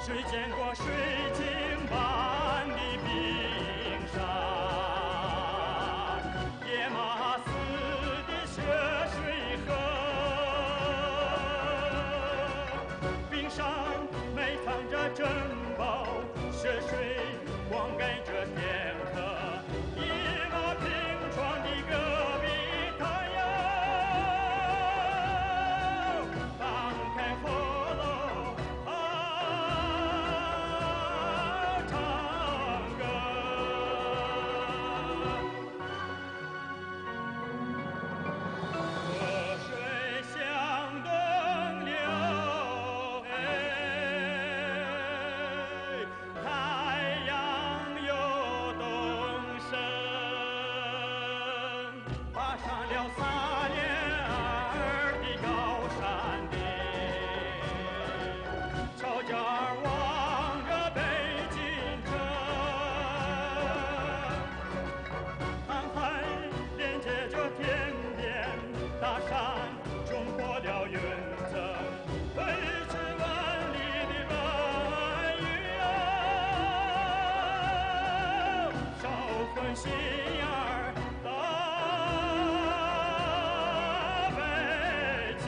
谁见过水晶般的冰山，野马似的血水河，冰上埋藏着珍宝，血水灌溉着天河，一马平川的戈壁滩哟，放开河喽！心眼儿大北京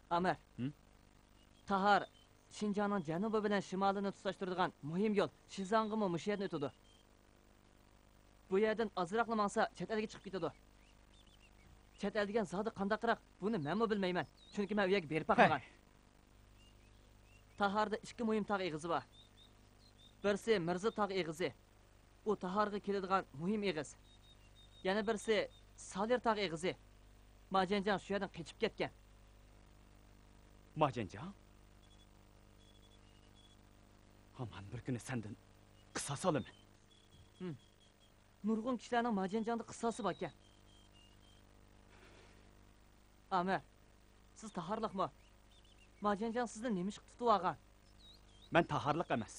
，Amer. Tahar, Şinjan'ın Canubu bilen Şimalını tutuşturduğun mühim yol Şizangımı müşehirden ötüdü. Bu yerden azıraqlı mansa chet elge chiqib ketadi. Chet el degan zodi qandaqroq buni menmi bilmayman. Chunki men u yerga berib baqmagan. Taharda ikki muhim tog' eg'izi bor. Birisi Mirza tog' eg'izi. U Taharga keladigan muhim eg'iz. Yana birisi Salir tog' eg'izi. Majanjan shu yerdan qochib ketgan. Majanjan? Aman bir kuni sendan qisos olaman. Nurg'un kishilarning Majanjanda qisosi bor ekan. Amer, siz taharliqmi? Majanjan sizni nima ish tutib olgan? Men taharliq emas.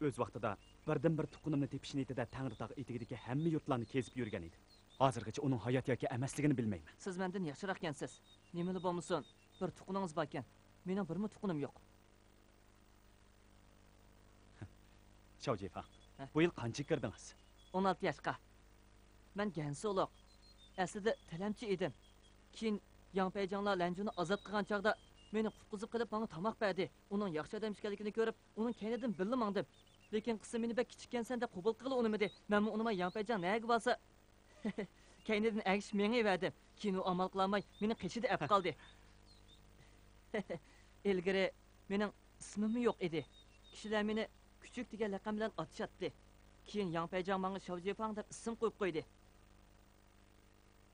O'z vaqtida birdan-bir tuqqunimni tepish niyatida Tangritog' etigidagi hamma yurtlarni kezib yurgan edi. Hozirgacha uning hayot yoki emasligini bilmayman. Siz mendan yaxshiroq ekansiz. Nimani bo'lmasin, bir tuqqaningiz bor ekan. Mening birmi tuqqanim yo'q. Shoujifa, bu yil qancha kirdingiz? 16 yoshga. Men Gansuloq. Aslida tilamchi edim. Keyin Yangpayjanglar Lanjuni ozod qilgan chaqda meni qutqizib qilib menga tomoq berdi. Uning yaxshi odam ekanligini ko'rib, uning kaynidan billi mangdim. Lekin qizim meni bek kichikkansan deb qabul qilib unimidi. Menmi unima Yangpayjang nega bo'lsa kaynidan agish menga verdim. Keyin u amal qilmay meni qishida ap qoldi. Ilgari mening ismim yo'q edi. Kishilar meni Küçük degan laqam bilan otishatdi. Keyin Yangpayjang menga Shaojifang deb ism qo'yib qo'ydi.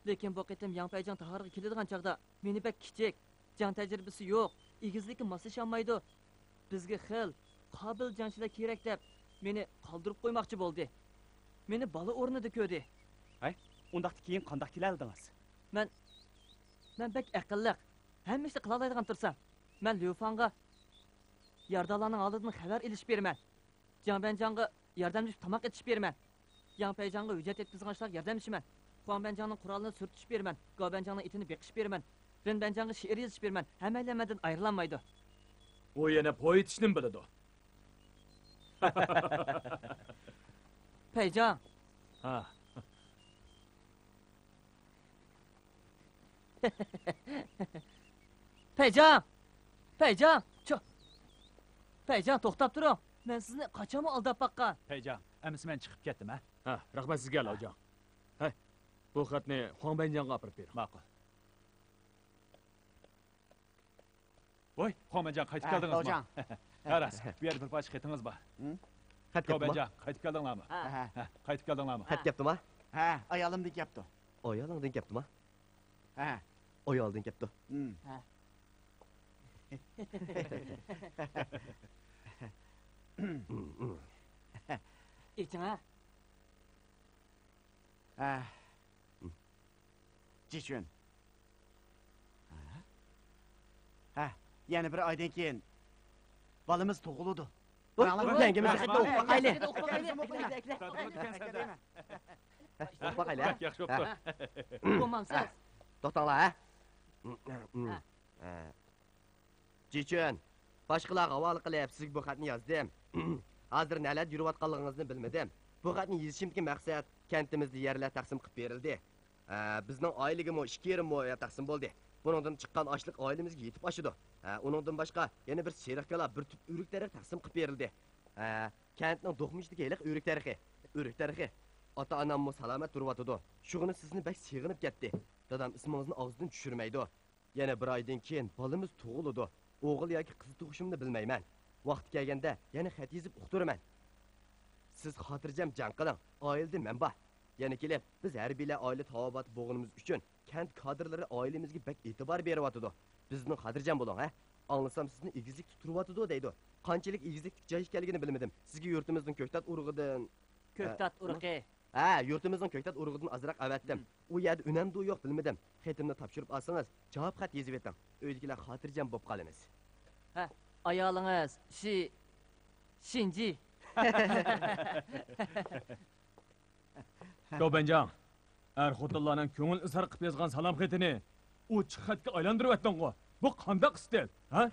Lekin bu qitim Yangpayjang Taharga keladigan chaqda meni bek kichik, jang tajribasi yo'q, egizlikka moslasholmaydi. Bizga xil, qobil jangchilar kerak deb meni qoldirib qo'ymoqchi bo'ldi. Meni bola o'rnida ko'rdi. Hay, undaqda keyin qanday keldingiz? Men bek aqlliq, hamma ishni qila oladigan tursam, men Liu Fangga Yardalarning oldidan xabar ilish beraman. Janbenjanğa yardımcı tamak etiş bermen. Yanpayjanğa hüccet etkizgançlar yardımcısымен. Huanbenjan'ın kuralını sürtüş bermen. Gaobenjan'ın itini bekiş bermen. Rinbenjan'a şiir yazış bermen. Hemellemeden ayrılanmaydı. O yana poet işini biladi. Peycan. Ha. Peycan. Peycan. Ço. Peycan to'xtab turing. Men sizni qachon aldab baqqan? Peycan, əmisi mən çıxıb getdim, hə? Ha, rahmat sizga Lavjon. Hay. Bu xatni Xonbanjonga olib bering. Ma'qul. Voy, Xonbanjon qaytib keldingizmi? Lavjon. Qaras, bu yerda bir parcha xatingiz bor. Xat ketdimi? Xonbanjon, qaytib keldinglarmi? Ha. Ha, qaytib keldinglarmi? Xat ketdimi? Ha, ayolımdık yaptı. Oyalingdan ketdimi? Ha. Oyaldin ketdi. İçine. Ha. Ciçün. Ha. Yani bir aydan keyin balımız to'g'iludi. Yengimizni xatni o'qib boqayli. O'qib boqayli, ha? Yaxshi bo'pti. Bo'lmamsiz. To'xtanglar, ha? Jichun, boshqalarga havola qilib sizga bu xatni yozdim. Hozir nalar yurayotganligingizni bilmadim. Bu xatni yozishimdagi maqsad kentimizda yerlar taqsim qilib berildi. Bizning oyligimi 2,5 million taqsim bo'ldi. Buningdan chiqqan ochliq oilamizga yetib oshidi. Uningdan boshqa yana bir seriqkalar, bir tub o'rik tariq taqsim qilib berildi. Kentning do'qmishdagi iliq o'rik tariqi. O'rik tariqi. Ota-onammi salomat turyotidi. Shug'ini sizni bak seg'inib ketdi. Dadam ismingizni og'zidan tushirmaydi. Yana bir oydan keyin bolamiz tug'iladi. O'g'il yoki qiz tug'ishimni bilmayman. Vaqti kelganda yana xat yozib uqtiraman. Siz xotirjam jang qiling. Oilada men bor. Yana kelib, biz harbiylar oila tavobat bo'g'inimiz uchun kent kadrlari oilamizga bak e'tibor beryotidi. Bizning xotirjam bo'ling, ha? Anglasam sizni egizlik turyotidi deydi. Qanchalik egizlik joy ekanligini bilmadim. Sizga yurtimizning ko'ktat urug'idan Ko'ktat urug'i. Yurtimizning ko'ktat urug'idan azroq avatdim. U yerda unamdi yo'q bilmadim. Xatimni topshirib olsangiz, javob xat yozib eting. Uydagilar xotirjam bo'lib qolamiz. Ha, ayolingiz Shinji. Xonbanjon, xotinlarning ko'ngil izhor qilib yozgan salom xatini uch xatga aylantirib o'tding-ku. Bu qanday stil, ha?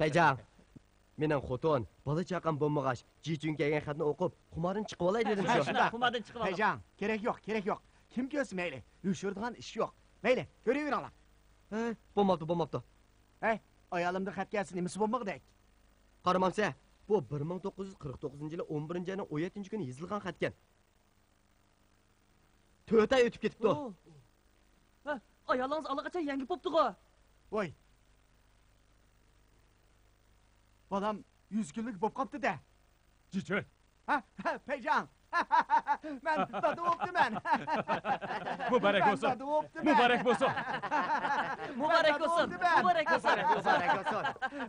Peycan, mening xotin, bola chaqam bo'lmag'ach, Jichun kelgan xatni o'qib, xumorin chiqib olay dedim shu. Xumadan chiqib oldi. Peycan, gerek yok. Kim görsün meyle? Üşürdüğün iş yok. Meyle, görüyorsun Allah. Bo'lmabdi. Hey, ayolımda xat gelsin, imisi bulmak dek. Qaramamsa, bu 1949-yili 11-ayning 17-kuni yozilgan xat ekan. 4 oy o'tib ketibdi. Ha, ayolingiz allaqachon yangi bo'pti-ku. Oy. Balam 100 günlük bop kaptı de. Jichun. Ha, Peycan. Ben dadı optu ben. Muborak bo'lsin. Ben dadı optu ben. Muborak bo'lsin. Muborak bo'lsin. Muborak bo'lsin. Muborak bo'lsin.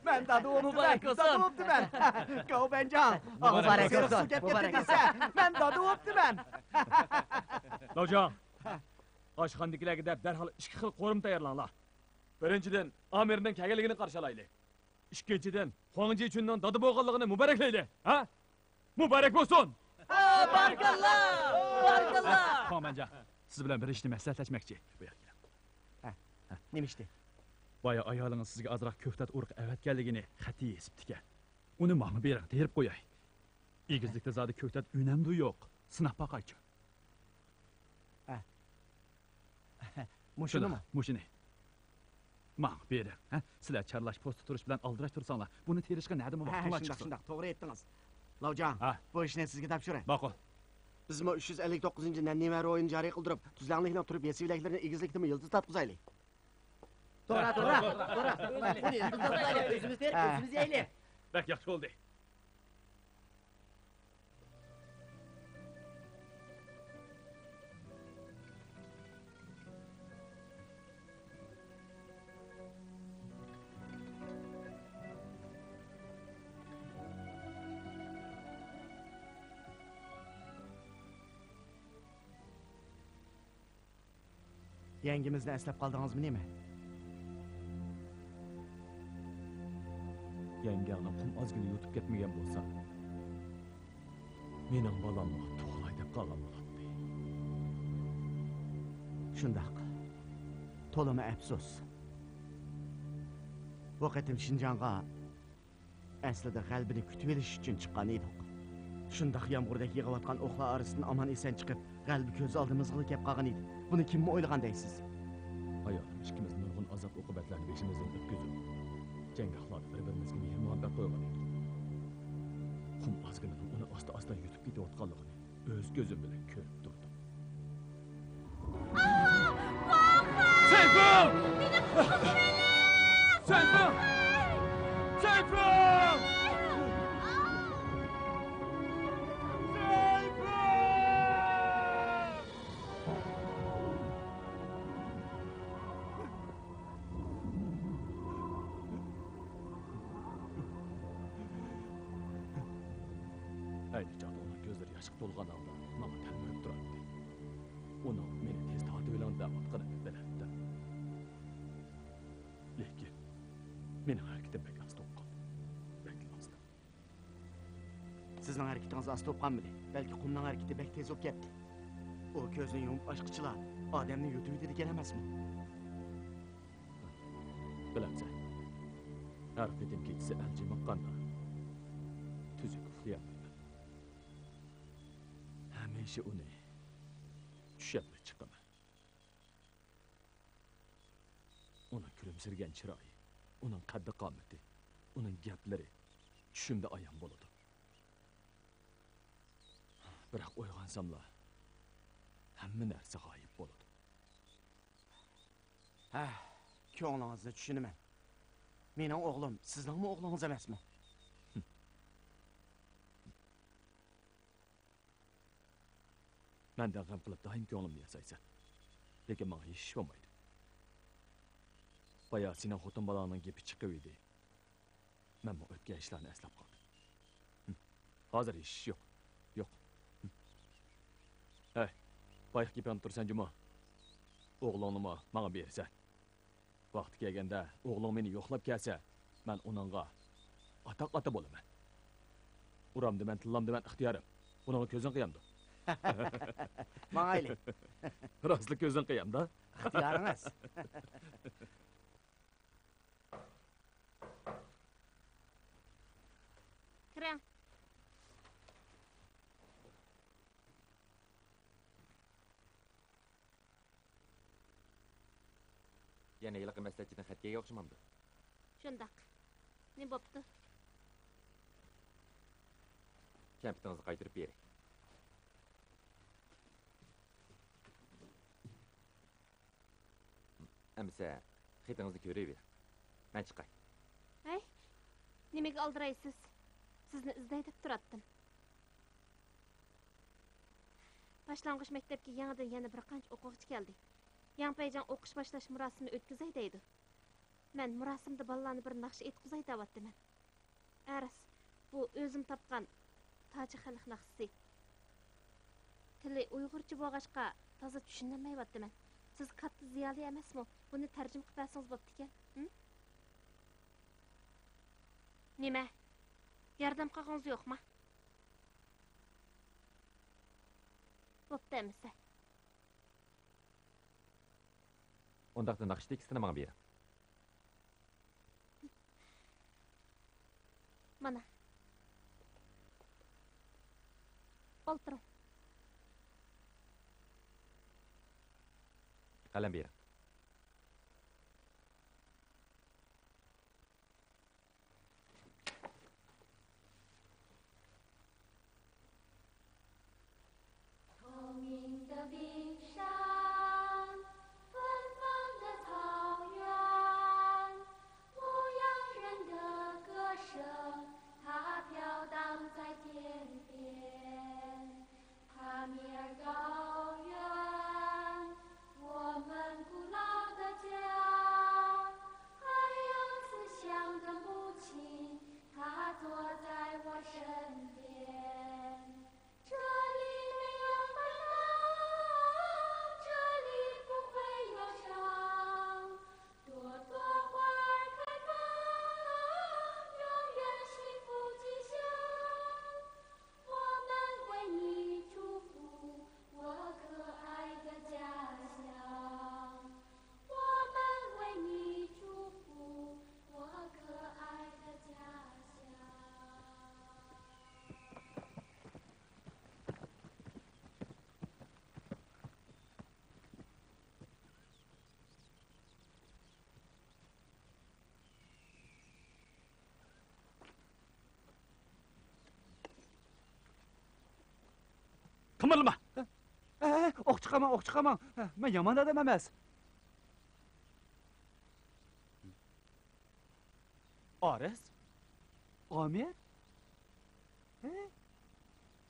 Ben dadı optu Muborak ben. olsun. Dadı optu ben. Go Bencan. Muborak olsun. Su Muborak getirdi dese. Ben dadı optu ben. Lavjon. Oshxonadagilarga deb darhol ikki xil qo'rim tayyorlanglar. Birinchidan, amirning kelganligini qarshilaylik. Ikkinchidan, Xonji uchunning dodi bo'lganligini muboraklayli, ha? Muborak bo'lsin. Barkallah! Barkallah! Xonbanjon, siz bilan bir ishni maslahatlashmoqchi. Bu yerga keling. Neymişti? Boya ayolingiz sizga ozroq ko'ktat urug' avatganligini xatga yozibdi ekan. Uni menga bering, terib qo'yay. Egizlikda zodi ko'ktat unamdi yo'q. Sinab boqaychi. Muşunu mu? Mushuni. Menga bering, ha? Sizlar charlash posti turish bilan aldirash tursanglar, buni terishga nima vaqtim chiqsin. Şundak, doğru ettiniz. Lavcan, Ha. bu işini sizge tapşırın. Ma'qul. Biz mi 359. Nennime oyunu cari kıldırıp, tuzlanlıkla oturup yesivileklerini igizlikli mi yıldız tatgızaylı? To'g'ri. Buni o'zimiz terib, o'zimiz yeylik. Bak yaxshi bo'ldi. Yengimizni eslep kaldınız mı değil mi? Yengangni qum ozgina yutib ketmagan bo'lsa, mening bolamni tug'ilay deb qolgan bo'ladi. Shundoq. To'limi afsus. Bu qatim Shinjonga aslida qalbini kutib olish uchun chiqqan edik. Shundoq yomg'irda yig'ayotgan o'qlar orasidan omon eson chiqib, qalbi ko'z oldimizga kelib qolgan edi. Buni kimmi o'ylagan deysiz? Hayotim ikkimiz nurg'un azob oqibatlarni beshimizdan o'tkazib, janggohlarda bir-birimizga mehr muhabbat qo'ygan edik. Qum ozgina uni asta-asta yutib ketayotganligini o'z ko'zim bilan ko'rib turdim. Seyfim! Seyfim! Seyfim! Ayni chog'da uning ko'zlari yashiq to'lgan holda menga talmirib turardi. Uning meni tez tortib olayotganini bilardim. Lekin mening harakatim bek asta o'qqan. Bek asta. Sizning harakatingiz asta o'qqanmidi? Balki qumning harakati bek tez o'p ketdi. O ko'zni yumib ochqichilar odamni yutib degan emasmi? Bilamsan. Harakatim ketsa anjima qanda. Tuzuk uxlayapman. Hamisha uni tushimda chiqaman. Uning kulimsirgan chiroyi, uning qaddi qomati, uning gaplari tushimda ayon bo'ladi. Biroq uyg'onsamla hamma narsa g'oyib bo'ladi. Ha, ko'nglingizni tushunaman. Mening o'g'lim sizning o'g'lingiz emasmi? Mendan g'am qilib doim ko'nglimni yasaysan. Lekin menga ish bo'lmaydi. Baya sening xotin balaning gapi chiqib edi. Men bu o'tgan ishlarni eslab qoldim. Hozir ish yo'q. Yo'q. Hey, bayaq gapini tursan juma. O'g'lingni menga bersan. Vaqti kelganda o'g'lim meni yo'qlab kelsa, men uningga ota bo'laman. Uramda men tillamda men ixtiyorim. Buningga ko'zing qiyamdi. Mayli. Rostlik ko'zing qiyamda. İxtiyoringiz. Kiring. Yana yiliqi maslahatchidan xat kelgan o'xshamamdi. Shundoq. Ne bo'pti? Kampitingizni qaytarib bering. Amsa, xitingizni ko'raver. Men chiqay. Hey, nimaga oldiraysiz? Sizni izlay deb turatdim. Boshlang'ich maktabga yangidan yana bir qancha o'quvchi keldi. Yanpayjon o'qish boshlash marosimini o'tkazay deydi. Men marosimda bolalarni bir naqsh etkazay deyapman. Aras, bu o'zim topgan tojik xalq naqshisi. Tili uyg'urcha bo'lg'achqa toza tushunmayapman. Siz katta ziyoli emasmi? Buni tarjima qilib bersangiz bo'pti ekan. Nima? Yordam qilganingiz yo'qmi? Bo'pti emisa. Undaqda naqshda ikkisini menga bering. Mana. O'tiring. Qalam bering. Kımırlama. Ok çıkamam, ok çıkamam. Ben yaman adam emas. Ares? Amir?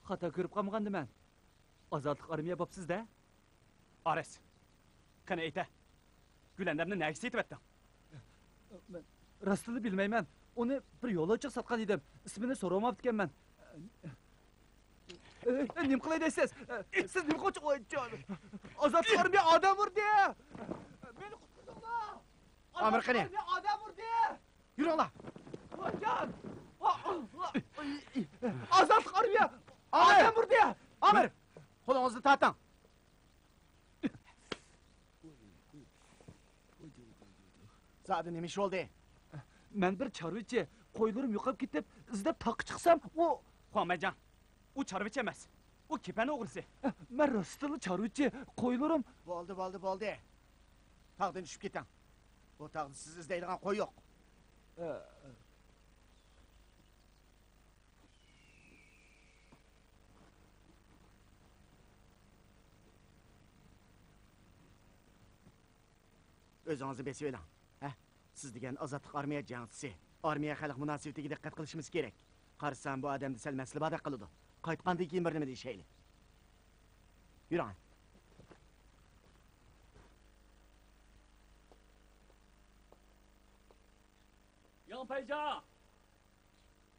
Xata ko'rib qolmagandim men. Ozodlik armiya bo'psiz-da. Ares. Qani ayta. Gülenderni nagisi etib etding? Men rostini bilmayman. Uni bir yo'lovchi sotgan edim. Ismini so'ramabdi ekanman. Nim qilay deysiz? Siz nim qilmoqchi? Ozodlik armiya odam urdi. Meni qutqizinglar. Amir qani? Odam urdi. Yuringlar. Jon! Ozodlik armiya odam urdi. Amir, qo'lingizni torting. Zodi nima ish bo'ldi? Men bir chorvachi, qo'ylarim yo'qolib ketib, izlab taqqa chiqsam, u Xuanmayjon. U chorvachi emas. U kepan o'g'risi. Men rostli chorvachi, qo'ylarim Bo'ldi. Tog'dan tushib keting. Bu tog'da siz izlaydigan qo'y yo'q. O'zingizni besib oling. Siz degan ozodlik armiya jangchisi. Armiya xalq munosabatiga diqqat qilishimiz kerak. Qarasam bu odamni sal maslabada qiladi. Qaytgandan keyin bir nima deyishayli. Yuring. Yanpayjon!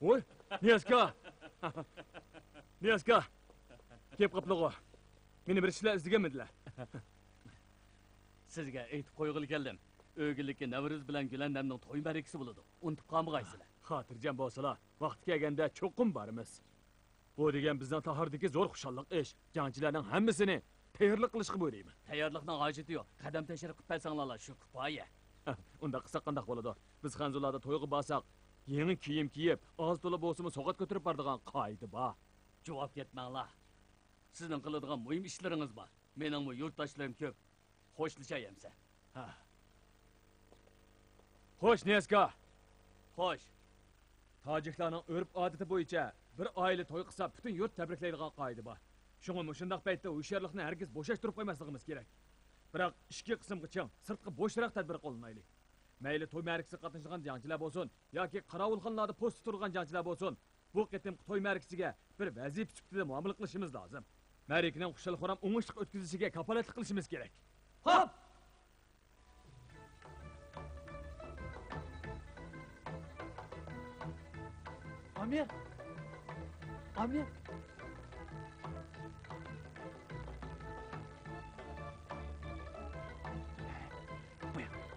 Oy, Niyaska! Niyaska! Kep qaplığı. Meni bir işler izlegemediler. Sizga aytib qo'yg'ili keldim. O'g'illikka Navruz bilan Gulandamning to'y marikasi bo'ladi. Unutib qolmaysizlar. Xotirjam bo'lsalar, vaqti kelganda cho'qim borimiz. Bu degan bizning Tahirdagi zo'r xushalliq ish. Jangchilarning hammasini tayyorlik qilishga buyurayman. Tayyorlikning hojati yo'q. Qadam tashrif qilib qolsanglar shu kifoya. Unda qilsak qanday bo'ladi? Biz Xanzularda to'yga borsak, yangi kiyim kiyib, oz to'la bo'lsa-mu so'g'at ko'tarib boradigan qoida bor. Javob ketmanglar. Sizning qiladigan muhim ishlaringiz bor. Mening bu yurtdoshlarim ko'p. Xo'shlashayamsa. Xo'sh, Niyaska. Xo'sh. Tojiklarning urf-odati bo'yicha bir oila to'y qilsa, butun yurt tabriklaydigan qoida bor. Shunga shundaq paytda hushyorlikni hargiz bo'shashtirib qo'ymasligimiz kerak. Biroq ikki qismgacha sirtqi bo'shroq tadbir qo'llanaylik. Mayli to'y ma'rakasida qatnashgan jangchilar bo'lsin yoki qorovulxonlarda post turgan jangchilar bo'lsin, bu qitim to'y ma'rakasiga bir vazifa sifatida muomala qilishimiz lozim. Ma'rakaning xushal-xuram o'ngishli o'tkazishiga kafolatlik qilishimiz kerak. Hop! Amir!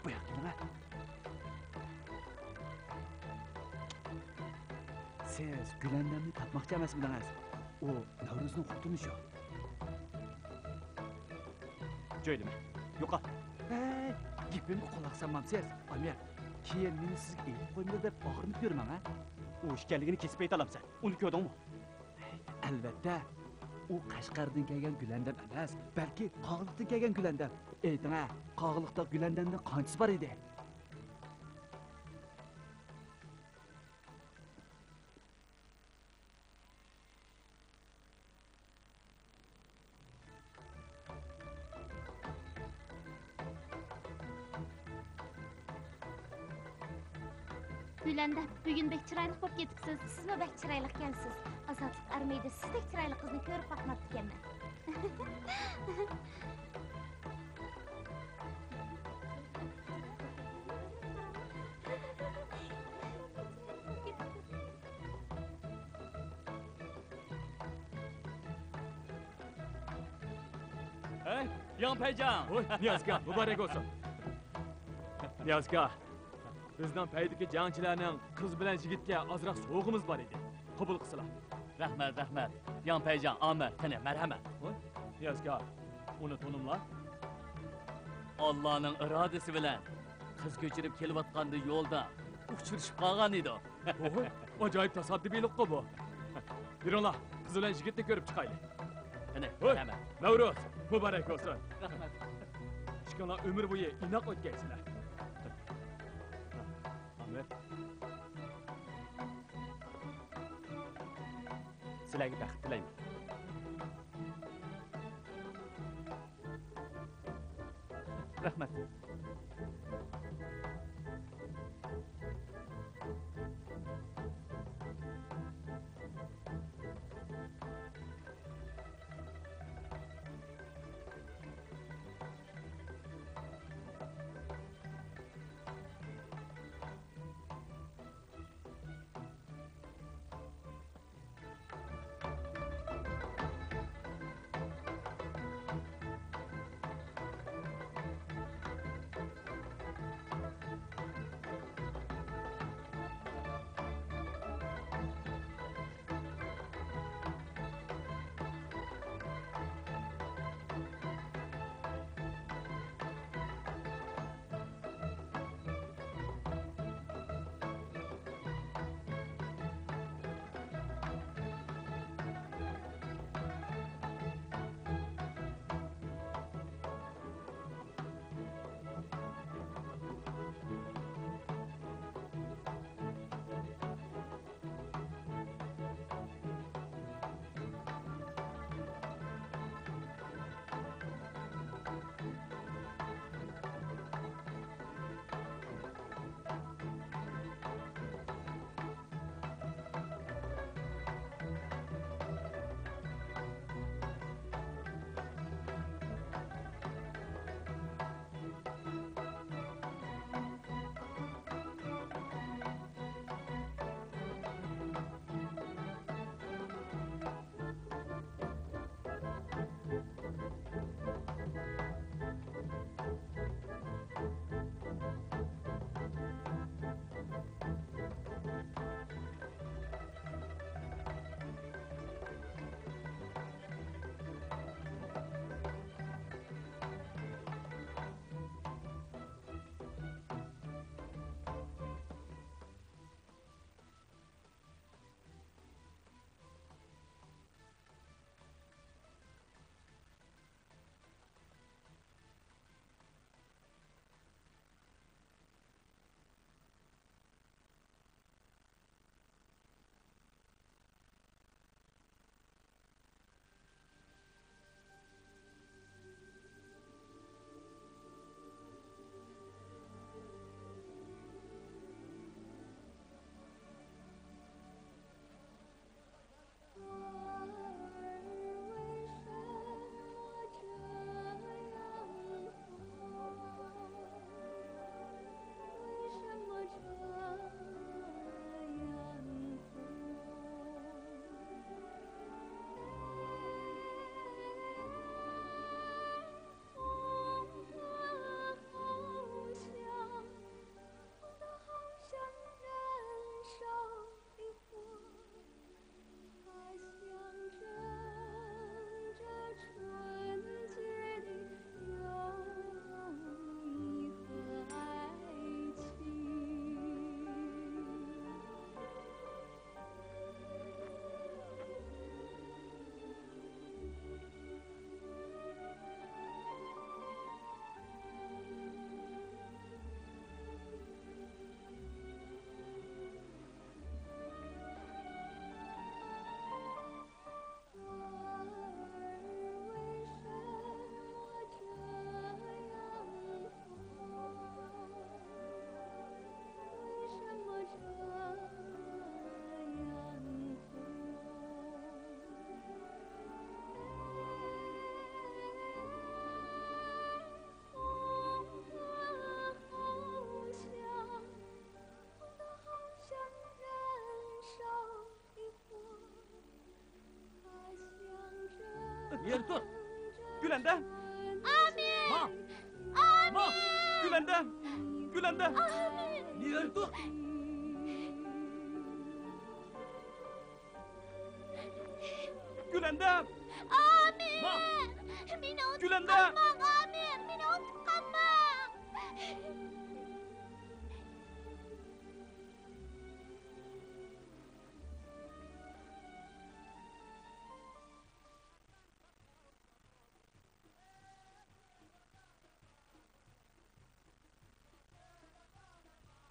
Bu yoq kelma. Siz Gulandamni topmoqchi emasmidingiz? U Navruzning xotini shu. Jo'ylama. Yo'qol. Gapimga quloq solmamsiz. Amir, keyin meni sizga aytib qo'ymaydi deb og'rinib yurmang, ha? U ishkanligini kesib ayta olamsan. Uni ko'rdingmi? Albatta. U Qashqardan kelgan Gulandam emas, balki Qog'liqdan kelgan Gulandam. Ayting, ha, Qog'liqda Gulandamning qanchasi bor edi? Gülendam, bugün bek chiroyli bo'lib ketibsiz. Sizmi bek chiroyli ekansiz? Ozodlik armiyada sizdek chiroyli qizni ko'rib boqmabdi ekanman. Hey, Yanpayjon! Oy, Niyaska, muborak bo'lsin. Niyaska, bizning paydagi jangchilarning qiz bilan yigitga ozroq so'g'imiz bor edi. Qabul qilsalar. Rahmat. Yanpayjon, omad, qani marhamat. Niyaska, uni tunimlar. Allohning irodasi bilan qiz ko'chirib kelayotganda yo'lda uchrashib qolgan edi. Oy, ajoyib tasadduqiylik bu. Yuringlar, qiz bilan yigitni ko'rib chiqaylik. Qani, Oy, marhamat. Navruz, muborak bo'lsin. Rahmat. Ishqona umr bo'yi inoq o'tgaysizlar. Ahmet. Sizlarga baxt tilayman. Rahmat. Yer dur. Gülende. Amin! Ma. Amin! Ma. Gülende. Gülende. Amin! Yer dur. Gülende. Amin! Ma. Meni unutib Gülende. qolmang, Amin! Meni unutib qolmang!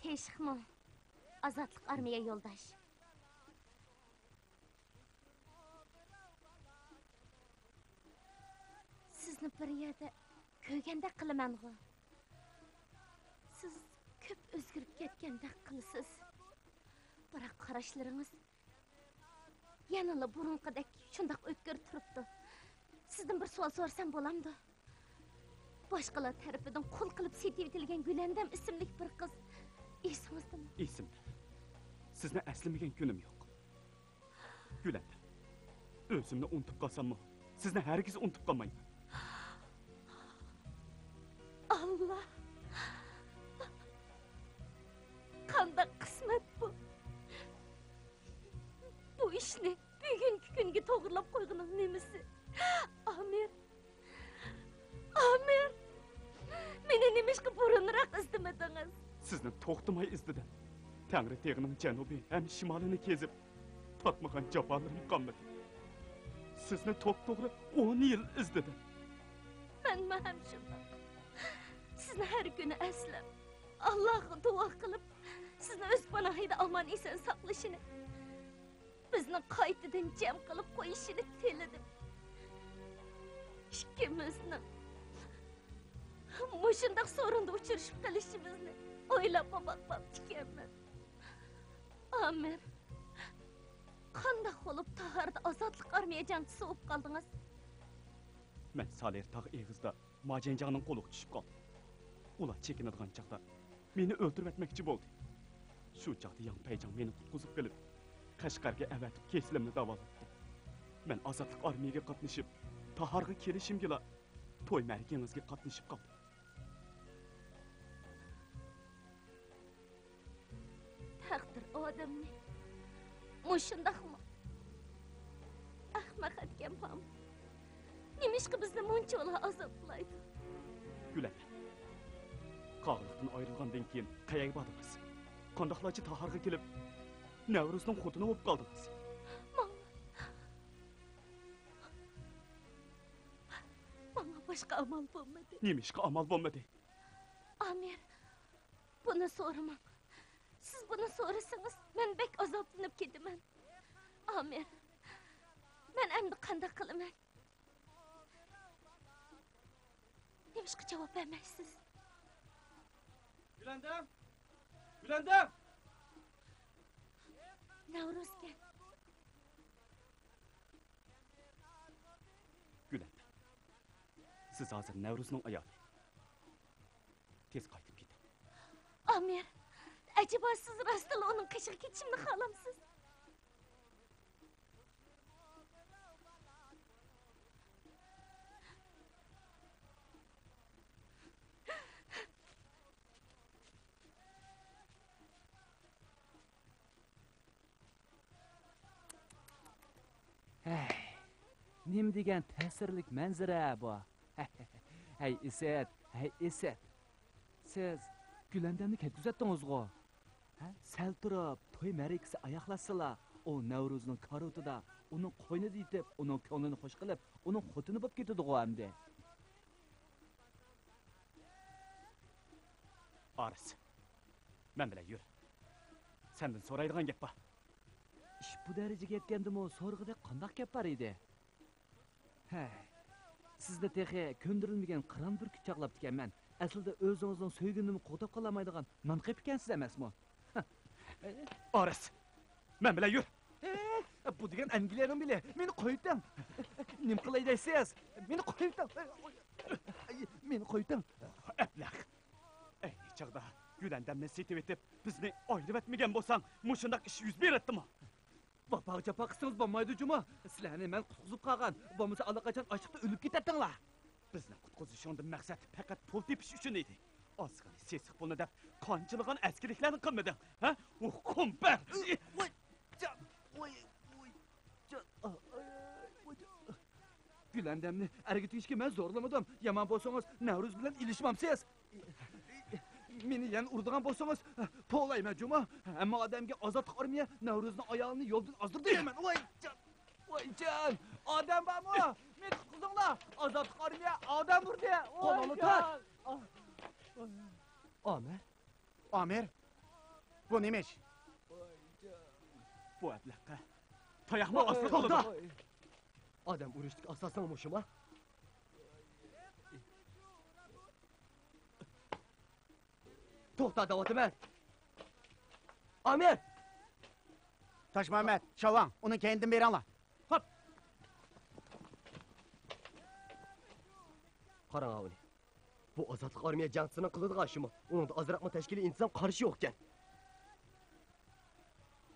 Teşhmi, Azatlık armiya yoldaş. Sizni bir yerda ko'rgandek qilaman-ku. siz ko'p o'zgarib ketgandek qilasiz. Biroq qarashlaringiz yanala burunqidek shundoq o'tkir turibdi. Sizdan bir savol so'rasam bo'lamdi? Boshqalar tarafidan qo'l qilib setib etilgan Gulandam ismli bir qiz esingizdami? Esimde. Sizni aslimagan kunim yo'q. Gülandam. O'zimni unutib qolsammi, sizni hargiz unutib qolmayman. Allah! Qanday qismat bu? Bu ishni bugungi kunga to'g'rilab qo'yganing nemisi? Amir! Amir! Meni nimishqa burunroq istamadingiz? Sizni to'xtamay izdidim. Tangri teg'ining janubiy ham shimolini kezib, tatmagan jafolarim qolmadi. Sizni to'g'ri 10 yil izdidim. Men ham shunday. Sizni har kuni aslab, Allohga duo qilib, sizni o'z panohida omon eson saqlashini, bizni qaytadan jam qilib qo'yishini tiladim. Ikkimizni mushundaq so'rinda uchrashib qolishimizni o'ylab boqmabdikanman. Amir, qanday bo'lib Taharda ozodlik armiya jangchisi bo'lib qoldingiz? Men Saler tog' eg'izda Majenjag'ning qo'liga tushib qoldim. Ular chekinadigan chaqda meni o'ldirib etmoqchi bo'ldi. Shu chaqda Yang Payjang meni qutqizib kelib, Qashqarga avatib kesilimni davolatdi. Men ozodlik armiyaga qatnashib, Taharga kelishimgila to'y markangizga qatnashib qoldim. Taqdir odamni mushundaqmi ahmaq etgan pam. Nimishqa bizni munchola azoblaydi? Gülandam. Qog'liqdan ayrilgandan keyin qayerga bordingiz? Qandoqlarcha Taharga kelib, Navruzning xotini bo'lib qoldingiz? Menga boshqa amal bo'lmadi. Nimishqa amal bo'lmadi? Amir, buni so'ramang. Siz buni so'rasangiz, men bek azoblanib ketaman. Amir, men endi qanday qilaman? Nimishqa javob bermaysiz? Gülandam! Gülandam! Navruzga. Gülandam. Siz hozir Navruzning ayoli. Tez qaytib keting. Amir, acaba siz rostla uning qishga ketishimni xohlamsiz? Nim degan ta'sirlik manzara bu. Hey Isat, hey Isat. Siz Gülandamni ketkizatdingiz-ku. Sal turib, to'y marikasi oyoqlasizlar. O Navruzning karotida, uning qo'ynida yetib, uning ko'nglini xush qilib, uning xotini bo'lib ketadi-ku hamda. Aris. Men bilan yur. Sendan so'raydigan gap bor. Ish bu darajaga yetgandimi, so'rg'ida qanday gap bor edi? Hey. Sizda texi ko'ndirilmagan qiron bir kuchaqlab ekanman. Aslida o'zingizning so'ygunini qo'tab qolamaydigan manqib ekansiz emasmi? Aris. Men bilan yur. Bu degan Angliyaning bile. Meni qo'ydim. Nim qilay deysiz? Meni qo'ydim. Meni qo'ydim. Ablaq. Ey chaqda Gülandamni setib etib, bizni ayirib etmagan bo'lsang, mushundaq ish yuz beradimi? Baba japa qilsangiz bo'lmaydi juma. Sizlarni men qutqizib qolgan, bo'lmasa allaqachon ochiqda o'lib ketardinglar. Bizni qutqizishingdan maqsad faqat pul tepish uchun edi. Ozgina sesiq pulni deb qanchilgan askarliklarni qilmading, ha? U qumbar. Gülandamni argitishga men zo'rlamadim. Yomon bo'lsangiz, Navruz bilan ilishmamsiz. Meni yan urdigan bo'lsangiz, to'layman juma. Ammo odamga ozodlik armiya Navruzning oyog'ini yo'ldan ozdirdi deyman. Voyjon, odam bormi? Meni qutqizinglar. Ozodlik armiya odam urdi. Qo'lini tut. Amir. Amir. Bu neymiş? Bu ablaqqa tayoqni osib qoldi. Adam urushlik asosan mushuma. To'xta deyapman. Amir! Toshmuhammad, Shavon, uni keyindan beringlar. Hop. Qarang avni. Bu ozodlik armiya jangchisining qiladigan ishimi? Unda azroqmi tashkiliy intizom qarshi yo'q ekan.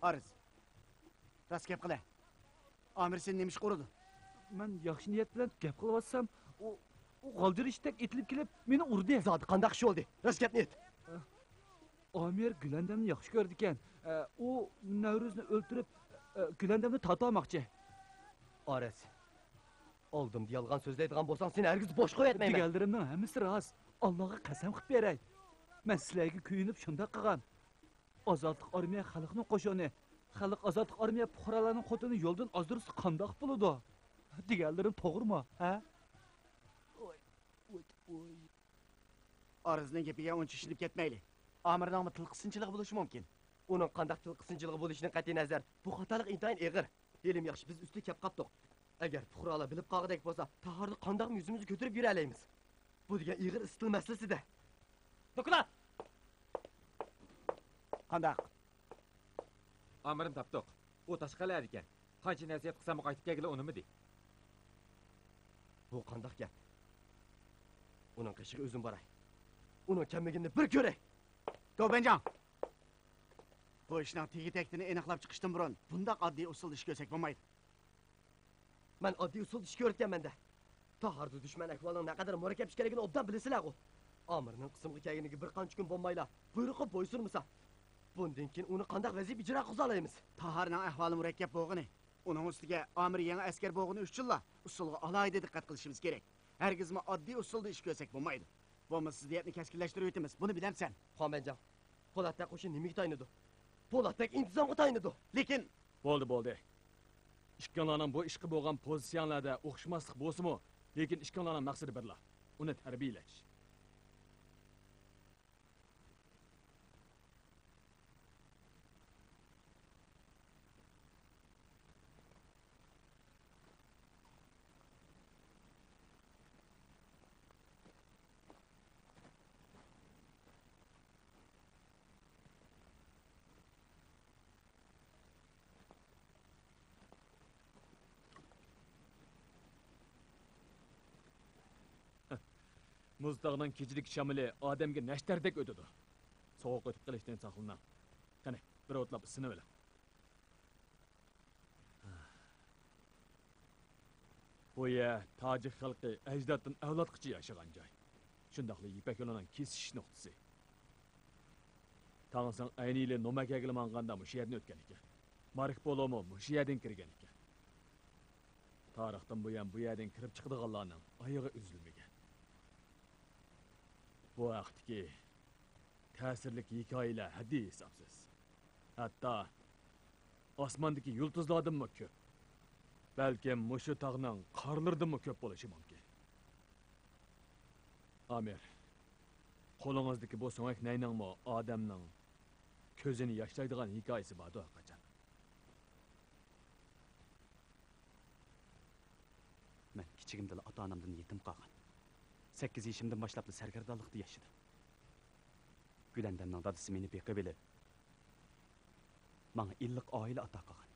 Arz. Rost gap qila. Amir seni nima ish qurdi? Men yaxshi niyat bilan gap qilyapsam, u g'aljir ishdak etilib kelib, meni urdi. Zodi qandaq ish bo'ldi? Rost gapni ayt. Amir Gülandamni yaxshi ko'rdi ekan. U Navro'zni o'ltirib, Gülandamni tatolmoqchi. Aras. Oldimda yolg'on so'zlaydigan bo'lsang, seni hargiz bosh qo'yatmayman. Deganlarimning hammasi rost. Allohga qasam qilib beray. Men sizlarga kuyinib shunday qilgan. Ozodlik armiya xalqning qo'shini, xalq ozodlik armiya fuqarolarning xotini yo'ldan ozdirsa qandoq bo'ladi? Deganlarim to'g'rimi, ha? Oy. Arzning gapiga uncha ishilib ketmayli. Amirning tilqisinchiligi bo'lishi mumkin. Uning qandaq tilqisinchiligi bo'lishidan qat'iy nazar, bu xatolik intayin og'ir. Elim yaxshi, biz usti kep qapdiq. Agar fuqarolar bilib qolgandek bo'lsa, taharni qandaq yuzimizni ko'tarib yura olamiz. Bu degan ig'ir istil masalasida. Dokula! Qandaq? Amirim tapdiq. U tashqalar ekan. Qancha nasihat qilsam qaytib kelgili unimidi? Bu qandaq gap. Uning qishiga o'zim boray. Uning kamligini bir ko'ray. To'banjon. Bu ishning tegi-tekini aniqlab chiqishdan burun bundaq oddiy usulda ish ko'rsak bo'lmaydi. Men oddiy usulda ish ko'rayotganman-da. Taharda dushman ahvolining naqadar murakkab ekanligini obdan bilasizlar-ku. Amirning qismga kelganiga bir qancha kun bo'lmaylar. Buyruqqa bo'ysunmasa, bundan keyin uni qanday vaziyat ijro qila olamiz? Taharning ahvoli murakkab bo'lg'ini. Uning ustiga Amir yangi askar bo'lg'ini uchunla usulga alohida diqqat qilishimiz kerak. Hargizmi oddiy usulda ish ko'rsak bo'lmaydi. Bo'lmasa ziddiyatni keskinlashtirib o'tamiz. Buni bilamsan. Xonbanjon, Po'latda qo'shin nimaga tayinadi? Po'latda intizomga tayinadi. Lekin Bo'ldi. Ishkonlarning bu ishqi bo'lgan pozitsiyonlarda o'xshamaslik bo'lsa-mu, lekin ishkonlarning maqsadi birla. Uni tarbiyalash. Muzdağının keçilik şamili adamga nashtardek o'tadi. Sovuq o'tib qilishdan saqlanan. Qani, bir o'tlab isinib oling. Bu yer tojik xalqi ajdoddan avlodgacha yashagan joy. Shundaqli Ipak yo'lining kesish nuqtasi. Tangsan ayniyle nomakagil manganda mush yerni o'tgan ekan. Mark Polomo mush yerdan kirgan ekan. Tarixdan bu yerdan kirib chiqadiganlarning oyog'i uzilmagan. Bu vaqtdagi ta'sirlik hikoyalar haddi hisobsiz. Hatto osmondagi yulduzlardanmi ko'p. Balkim mushu tog'ning qorlaridanmi ko'p bo'lishi mumkin. Amir, qo'lingizdagi bu so'ngak nayningmi odamning ko'zini yoshlaydigan hikoyasi bordi qachon? Men kichigimda ota-onamdan yetim qolgan. 8 yaşımdan başlap sarkardalıqda yaşadım. Gülandamning dadisi meni beqib bilib, menga illiq oila ato qilgan.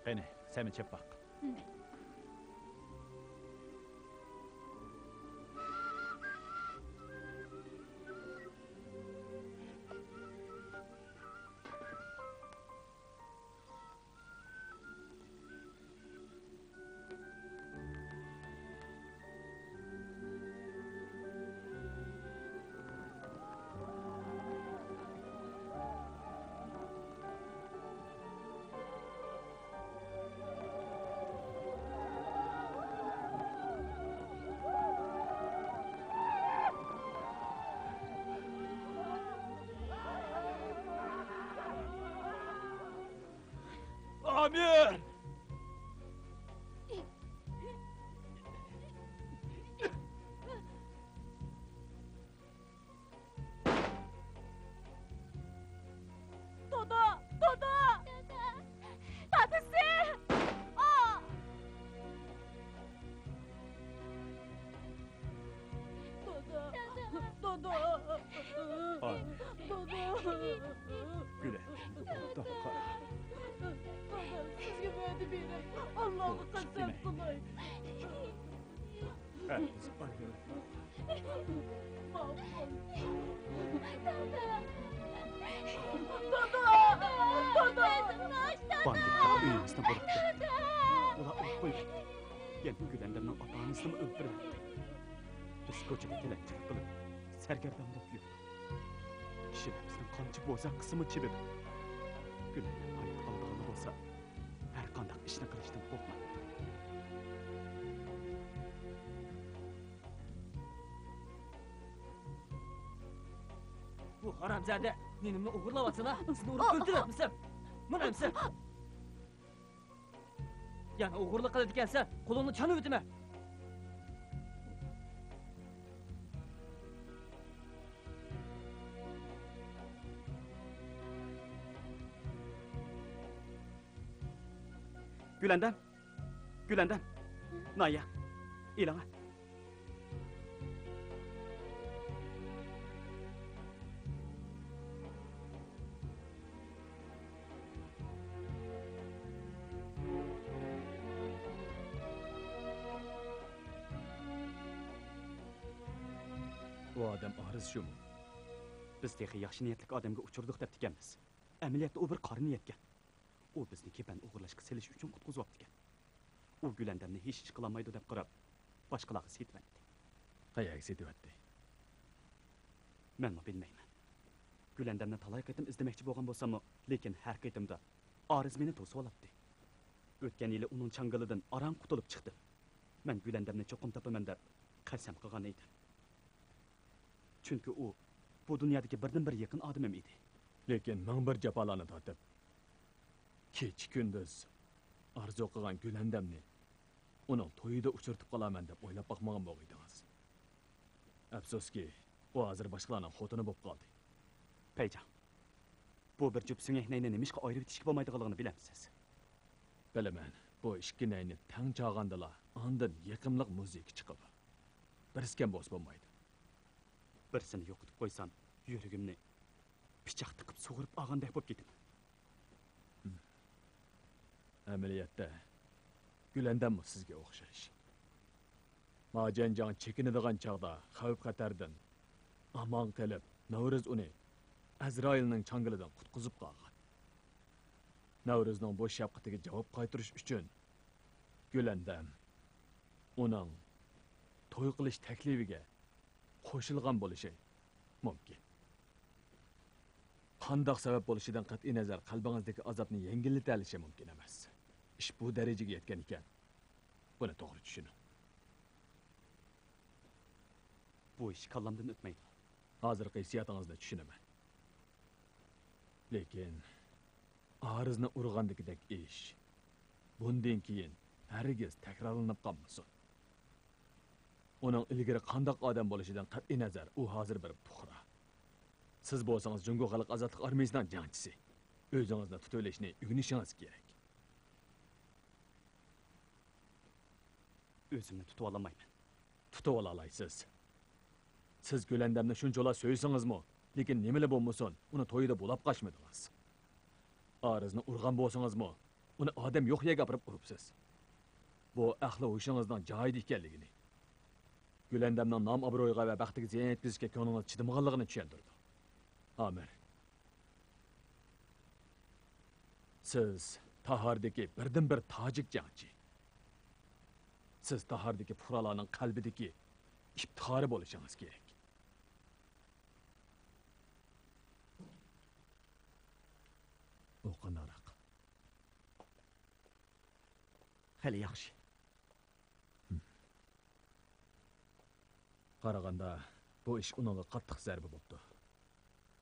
Qani, sen chep baq. Amir! Dodo! Hepimiz ölüyoruz. Banditlar uyumasını bıraktı. Ular ulup koyup, yani Gülender'in ata-anasını öldürüverdi. Biz koçada kelepçilik kılıp, sergerdan bulup yürüdük. Kişilerimizin kançı bozak kısmı çivildi. Gülender hayat kaldığını olsa, her kandak işini kılıçtan korkmadı. Bu haramzade nenimni o'g'irlayapsan ha? Sizni urib o'ldiryapmisan? Mana misan? Yana o'g'irlik qiladi ekansan, qo'lingni chanib o'tma. Gülendam, Gülendam, Naya, ilana. Bu adam arız şu mu? Biz texi yaxshi niyatli odamga uchirdik deb tikanmiz. Amaliyotda u bir qorini yetgan. U bizni kepan o'g'irlashga selish uchun qutqizib ekan. U Gülenderni hech ish qilolmaydi deb qarab, boshqalarga setibdi. Qayaga setyapti? Men bilmayman. Gülenderni talay qaytim izlamoqchi bo'lgan bo'lsam, lekin har qaytimda oriz meni to'sib oladi. O'tgan yili uning changalidan aran qutulib chiqdim. Men Gülenderni cho'qim topaman deb qasam qilgan edim. Chunki u bu dunyodagi birdan bir yaqin odamim edi. Lekin ming bir jafolarni tortib, kech kunduz arzu qilgan Gülandamni uning to'yida uchirtib qolaman deb o'ylab boqmagan bo'g'idingiz. Afsuski, u hozir boshqalarning xotini bo'lib qoldi. Peycan, bu bir jup süngekneyni nimishqa ayırıp itishki bo'lmaydiganligini bilamsiz. Bilaman, bu ikki nayni tang chog'andala ondan yiqimliq muzika chiqib. Biriskan bo's bo'lmaydi. Birisini yo'qitib qo'ysam, yuragimni pichoq tiqib sug'urib olgandek bo'lib ketaman. Amaliyotda Gülandammi sizga o'xshash. Majanjang chekinadigan chog'da xavf-xatardan amon qilib, Navruz uni Azroilning changilidan qutqizib qolgan. Navruzning bu shafqatiga javob qaytarish uchun Gülandam uning to'y qilish taklifiga qo'shilgan bo'lishi mumkin. Qandoq sabab bo'lishidan qat'iy nazar qalbingizdagi azobni yengillata olishi mumkin emas. Ish bu darajaga yetgan ekan. Buni to'g'ri tushuning. Bu ish kallamdan o'tmaydi. Hozirgi hissiyotingizni tushunaman. Lekin arizni urgandagidek ish bundan keyin hargiz takrorlanib qolmasin. Uning ilgari qandoq odam bo'lishidan qat'iy nazar u hozir bir puxra. Siz bo'lsangiz Jungo xalq ozodlik armiyasining jangchisi. O'zingizni tutolishni o'rganishingiz kerak. O'zimni tutib olmayman. Tutib olaysiz. Siz Gülandamni shunchalar so'ysingizmi, lekin nimali bo'lmasin, uni to'yida bo'lib qochmadingiz. Arizni urgan bo'lsangizmi, uni odam yo'qga gapirib uribsiz. Bu ahli o'shingizning joyida ekanligini. Gülandamning nom obro'yiga va baxtiga ziyon yetkazishga ko'nglingiz chidamaganligini tushuntirdi. Amir. Siz Tahardagi birdan bir tojik jangchi. Siz Tahardagi fuqarolarning qalbidagi iftixori bo'lishingiz kerak. O qanaroq. Hali yaxshi. Qaraganda bu ish uningga qattiq zarba bo'ldi.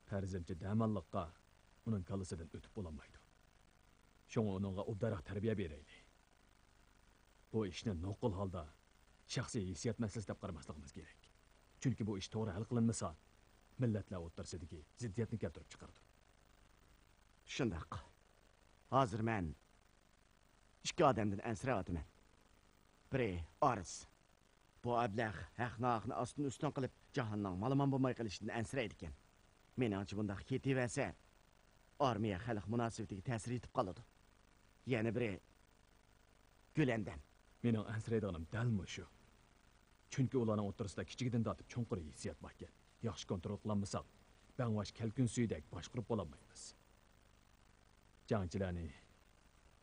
Farzimcha damalliqqa uning kalisidan o'tib bo'lmaydi. Shunga uningga obdaroq tarbiya beraylik. Bu ishni noqul holda shaxsiy hissiyat masalasi deb qaramasligimiz kerak. Chunki bu ish to'g'ri hal qilinmasa, millatlar o'rtasidagi ziddiyatni keltirib chiqardi. Shundoq. Hozir men ikki odamdan ansirayapman. Biri Aris. Bu ablah haqni ostin ustin qilib jahonning malaman bo'lmay qolishidan ansiraydi ekan. Meningcha bundaq ketaversa, armiya xalq munosabatiga ta'sir etib qoladi. Yana biri Gülandam. Mening ansiraydiganim dalmi shu. Chunki ularning o'rtasida kichigidan tortib cho'nqir hissiyat bor ekan. Yaxshi kontrol qilolmasak, bangvash kalkun suyidek boshqarib bo'lolmaymiz. Jangchilarni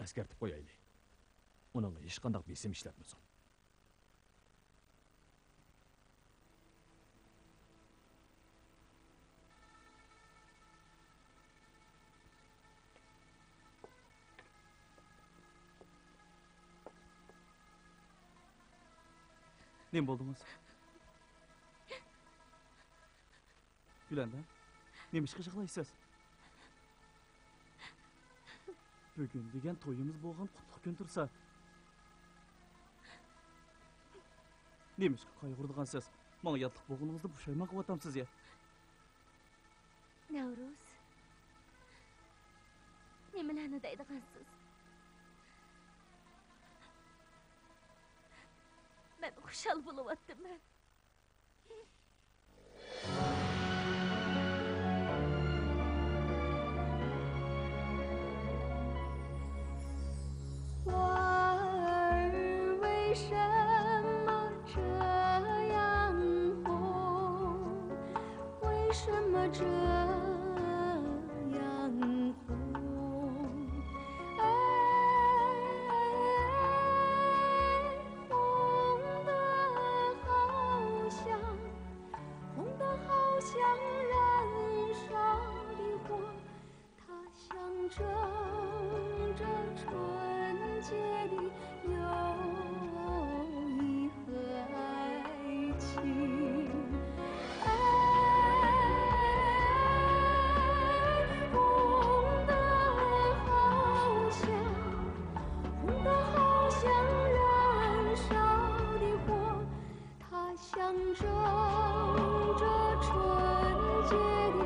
askartib qo'yaylik. Uning hech qanday besim ishlatmasin. Nima bo'ldingiz? Gülendam, nima ish qilaysiz? Bugun degan to'yimiz bo'lgan qutlug' kun tursa. Nima ish qayg'urdigansiz? Menga yotliq bo'lganingizda pushaymon qilyapsiz ya. Navruz. Nimalarni deydigansiz? Ben xushal bo'layapman.象征着春节的